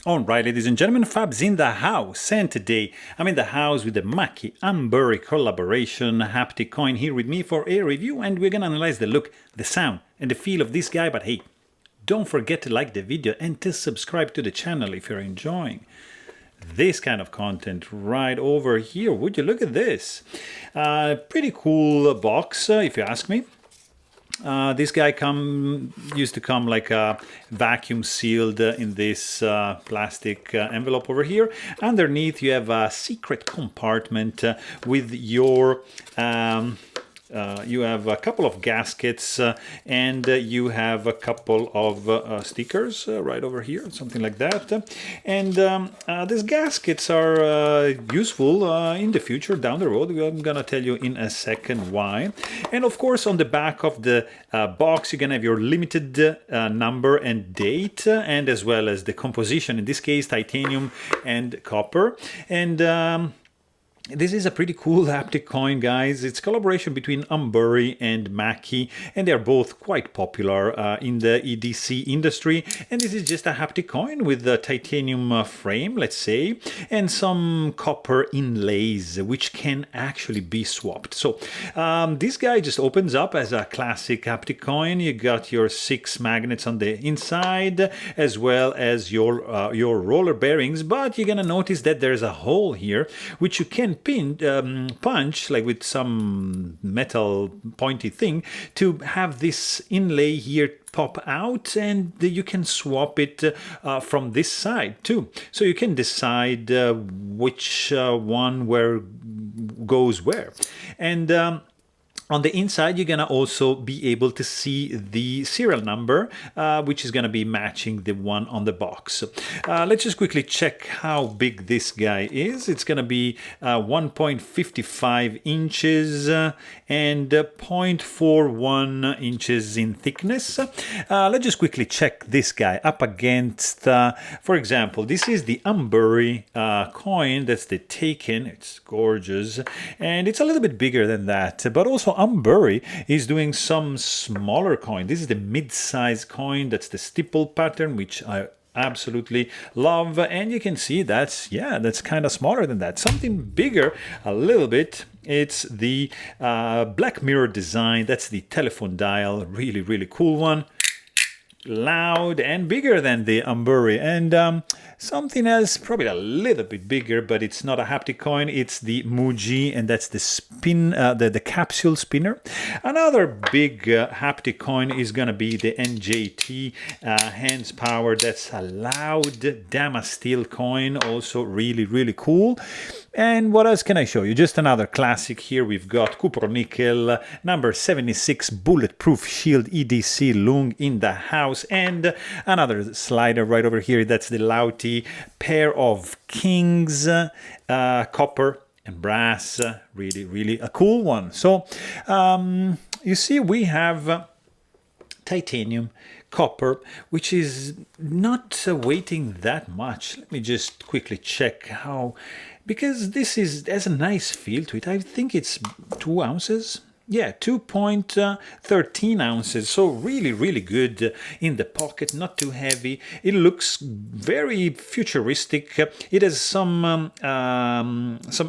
Alright, ladies and gentlemen, Fab's in the house, and today I'm in the house with the Mackie Umburry collaboration Haptic coin here with me for a review, and we're gonna analyze the look, the sound, and the feel of this guy. But hey, don't forget to like the video and to subscribe to the channel if you're enjoying this kind of content right over here. Would you look at this? Pretty cool box, if you ask me. This guy used to come like vacuum sealed in this plastic envelope over here. Underneath you have a secret compartment with your you have a couple of gaskets and you have a couple of stickers right over here, something like that. And these gaskets are useful in the future, down the road. I'm gonna tell you in a second why. And of course, on the back of the box, you're gonna have your limited number and date, and as well as the composition, in this case titanium and copper. And this is a pretty cool haptic coin, guys. It's a collaboration between Umburry and Mackie, and they're both quite popular in the EDC industry. And this is just a haptic coin with a titanium frame, let's say, and some copper inlays, which can actually be swapped. So this guy just opens up as a classic haptic coin. You got your 6 magnets on the inside, as well as your roller bearings. But you're gonna notice that there's a hole here, which you can punch like with some metal pointy thing to have this inlay here pop out, and you can swap it from this side too. So you can decide which one goes where. And on the inside, you're gonna also be able to see the serial number, which is gonna be matching the one on the box. Let's just quickly check how big this guy is. It's gonna be 1.55 inches and 0.41 inches in thickness. Let's just quickly check this guy up against, for example, this is the Umburry coin. That's the Taken. It's gorgeous, and it's a little bit bigger than that, but also Umburry is doing some smaller coin. This is the mid-size coin. That's the stipple pattern, which I absolutely love. And you can see that's kind of smaller than that. Something bigger a little bit. It's the black mirror design. That's the telephone dial. Really, really cool one. Loud and bigger than the Umburry. And something else, probably a little bit bigger, but it's not a haptic coin. It's the Muji, and that's the spin, the capsule spinner. Another big haptic coin is gonna be the NJT hands power. That's a loud Damasteel coin, also really, really cool. And what else can I show you? Just another classic here. We've got Cupro Nickel number 76 bulletproof shield EDC Lung in the house, and another slider right over here. That's the Lauti pair of kings, copper and brass. Really, really a cool one. So you see, we have titanium, copper, which is not weighing that much. Let me just quickly check how, because this has a nice feel to it. I think it's 2 ounces. Yeah, 2.13 ounces. So really, really good in the pocket, not too heavy. It looks very futuristic. It has some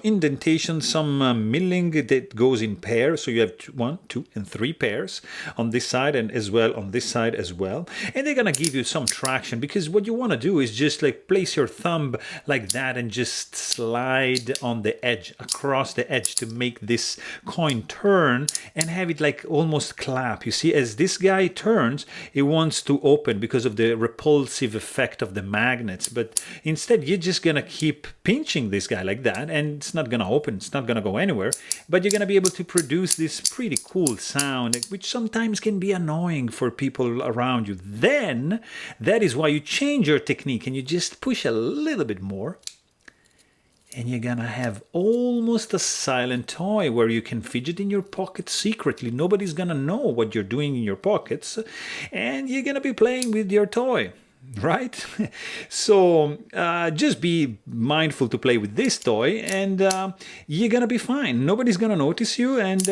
indentation, some milling that goes in pairs. So you have 1, 2, and 3 pairs on this side, and as well on this side as well. And they're gonna give you some traction, because what you want to do is just like place your thumb like that and just slide on the edge, across the edge, to make this coin turn and have it like almost clap. You see, as this guy turns, it wants to open because of the repulsive effect of the magnets. But instead, you're just gonna keep pinching this guy like that, and it's not gonna open, it's not gonna go anywhere. But you're gonna be able to produce this pretty cool sound, which sometimes can be annoying for people around you. Then, that is why you change your technique and you just push a little bit more. And you're gonna have almost a silent toy where you can fidget in your pocket secretly. Nobody's gonna know what you're doing in your pockets, and you're gonna be playing with your toy, right? So just be mindful to play with this toy, and you're gonna be fine. Nobody's gonna notice you, and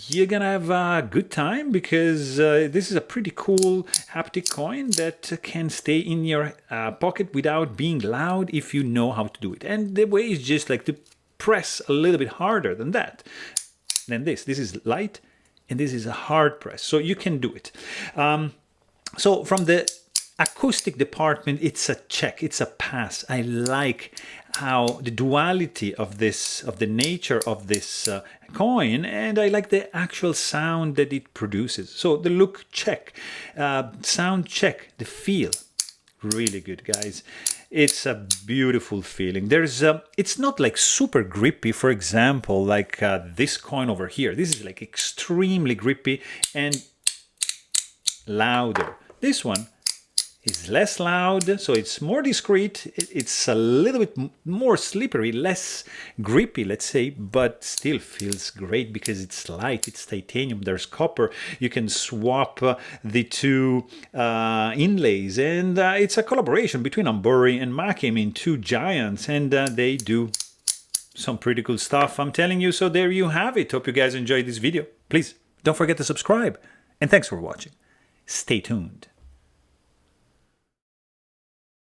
you're gonna have a good time, because this is a pretty cool haptic coin that can stay in your pocket without being loud if you know how to do it. And the way is just like to press a little bit harder than that. Than this. This is light and this is a hard press, so you can do it. So from the acoustic department, it's a check, it's a pass. I like how the duality of this, of the nature of this coin, and I like the actual sound that it produces. So the look, check, sound, check, the feel, really good, guys. It's a beautiful feeling. There's it's not like super grippy, for example, like this coin over here. This is like extremely grippy and louder. This one is less loud, so it's more discreet. It's a little bit more slippery, less grippy, let's say, but still feels great because it's light, it's titanium, there's copper. You can swap the two inlays, and it's a collaboration between Umburry and Mackie. I mean, two giants, and they do some pretty cool stuff, I'm telling you. So there you have it. Hope you guys enjoyed this video. Please don't forget to subscribe, and thanks for watching. Stay tuned.